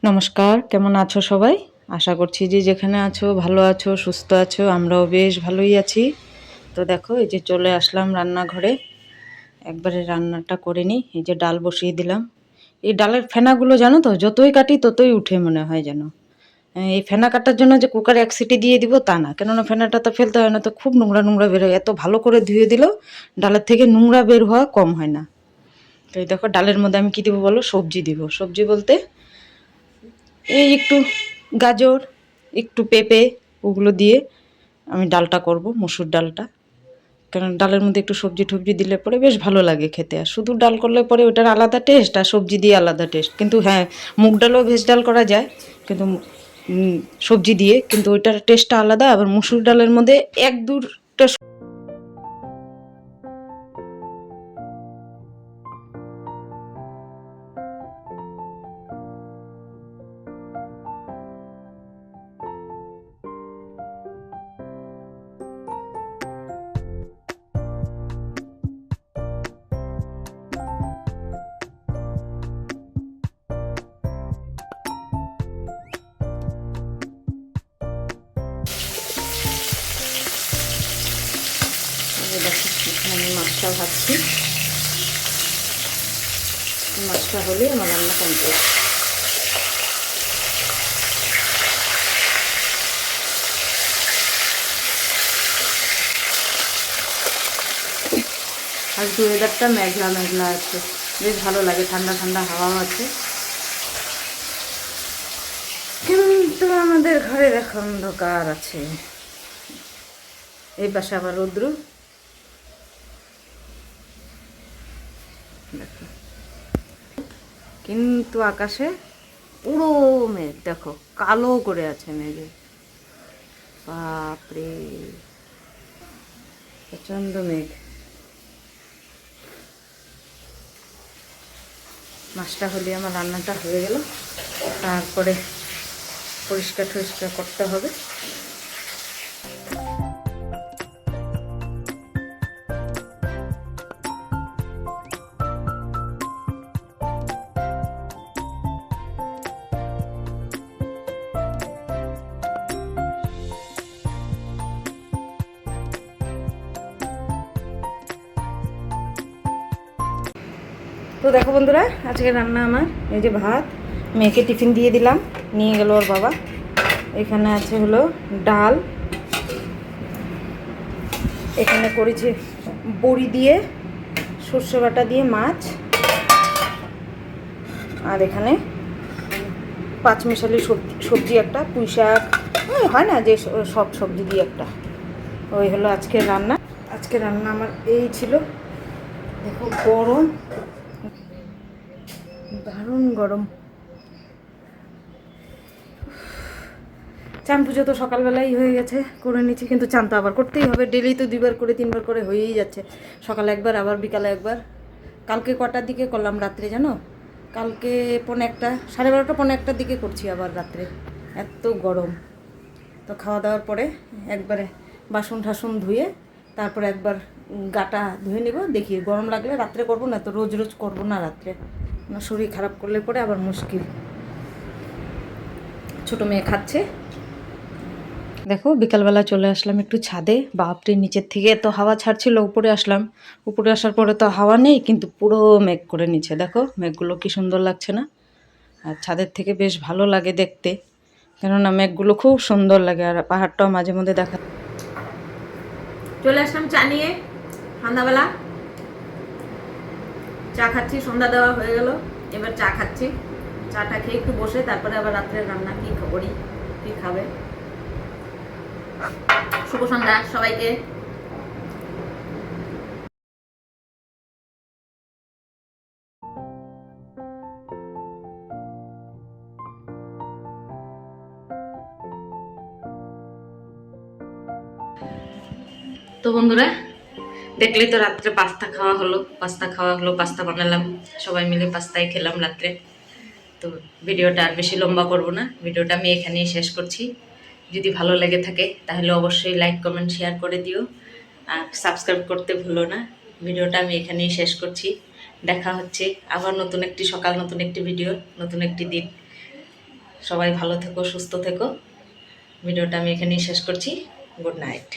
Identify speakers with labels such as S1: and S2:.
S1: নমস্কার, কেমন আছো সবাই? আশা করছি যে যেখানে আছো ভালো আছো, সুস্থ আছো। আমরাও বেশ ভালোই আছি। তো দেখো এই যে চলে আসলাম রান্নাঘরে, একবারে রান্নাটা করে নিই। এই যে ডাল বসিয়ে দিলাম। এই ডালের ফেনাগুলো জানো তো, যতই কাটি ততই উঠে মনে হয় যেন। এই ফেনা কাটার জন্য যে কুকারে এক সিটি দিয়ে দিব তা না, কেননা ফেনাটা তো ফেলতে হয় না, তো খুব নোংরা নোংরা বের হয়। এত ভালো করে ধুয়ে দিলেও ডালের থেকে নোংরা বের হওয়া কম হয় না। তো এই দেখো ডালের মধ্যে আমি কী দেবো বলো, সবজি দিব। সবজি বলতে এই একটু গাজর, একটু পেঁপে, ওগুলো দিয়ে আমি ডালটা করব, মসুর ডালটা। কারণ ডালের মধ্যে একটু সবজি টবজি দিলে পরে বেশ ভালো লাগে খেতে। আর শুধু ডাল করলে পরে ওটার আলাদা টেস্ট, আর সবজি দিয়ে আলাদা টেস্ট। কিন্তু হ্যাঁ, মুগ ডালও ভেজ ডাল করা যায়, কিন্তু সবজি দিয়ে, কিন্তু ওইটার টেস্টটা আলাদা। আবার মসুর ডালের মধ্যে এক দুটা আমি মাছটা ভাজছি। মাছটা হলেই আমার রান্না কমপ্লিট। আজকে ওয়েদারটা মেঘলা মেঘলা আছে, বেশ ভালো লাগে, ঠান্ডা ঠান্ডা হাওয়া আছে। কিন্তু আমাদের ঘরে এখন অন্ধকার আছে। এই পাশে আবার রৌদ্র। দেখো, কিন্তু আকাশে পুরো মেঘ, দেখো কালো করে আছে মেঘে। বাপরে, প্রচন্ড মেঘ। মাছটা হলে আমার রান্নাটা হয়ে গেল। তারপরে পরিষ্কার টরিষ্কার করতে হবে। তো দেখো বন্ধুরা, আজকে রান্না আমার এই যে ভাত, মেয়েকে টিফিন দিয়ে দিলাম, নিয়ে গেল ওর বাবা। এখানে আছে হলো ডাল, এখানে করেছি বড়ি দিয়ে, সর্ষে বাটা দিয়ে মাছ, আর এখানে পাঁচমিশালি সবজি একটা, পুঁই শাক, হয় না যে সব সবজি দিয়ে একটা। ওই হলো আজকের রান্না। আজকে রান্না আমার এই ছিল। দেখো গরম, দারুণ গরম। চান পুজো তো সকালবেলাই হয়ে গেছে, করে নিচ্ছি। কিন্তু চান তো আবার করতেই হবে, ডেলি তো 2বার করে 3বার করে হয়েই যাচ্ছে। সকালে একবার, আবার বিকালে একবার। কালকে কটার দিকে করলাম রাত্রে জানো? কালকে 1:45, 12:30, 1:45টার দিকে করছি আবার রাত্রে। এত গরম। তো খাওয়া দাওয়ার পরে একবারে বাসন ঠাসন ধুয়ে তারপরে একবার গাটা ধুয়ে নেব। দেখি গরম লাগলে রাত্রে করব, না তো রোজ রোজ করব না রাত্রে। আমার শরীর খারাপ করলে পরে আবার মুশকিল। ছোটো মেয়ে খাচ্ছে। দেখো বিকালবেলা চলে আসলাম একটু ছাদে। বাপরে, নিচের থেকে এত হাওয়া ছাড়ছিল, উপরে আসলাম। উপরে আসার পরে তো হাওয়া নেই, কিন্তু পুরো মেঘ করে নিচ্ছে। দেখো মেঘগুলো কি সুন্দর লাগছে না? আর ছাদের থেকে বেশ ভালো লাগে দেখতে, কেননা মেঘগুলো খুব সুন্দর লাগে। আর পাহাড়টাও মাঝে মধ্যে দেখা। চলে আসলাম চা নিয়ে সন্ধ্যাবেলা। চা খাচ্ছি, সন্ধ্যা দেওয়া হয়ে গেল, এবার চা খাচ্ছি। চাটা খেয়ে একটু বসে তারপরে আবার রাত্রে রান্না কি করি, কি খাবে। শুভ সন্ধ্যা সবাইকে। তো বন্ধুরা, দেখলেই তো রাত্রে পাস্তা খাওয়া হলো। পাস্তা বানালাম, সবাই মিলে পাস্তাই খেলাম রাত্রে। তো ভিডিওটা আর বেশি লম্বা করব না, ভিডিওটা আমি এখানেই শেষ করছি। যদি ভালো লেগে থাকে তাহলে অবশ্যই লাইক কমেন্ট শেয়ার করে দিও, আর সাবস্ক্রাইব করতে ভুলো না। ভিডিওটা আমি এখানেই শেষ করছি। দেখা হচ্ছে আবার নতুন একটি সকাল, নতুন একটি ভিডিও, নতুন একটি দিন। সবাই ভালো থেকো, সুস্থ থেকো। ভিডিওটা আমি এখানেই শেষ করছি। Good night.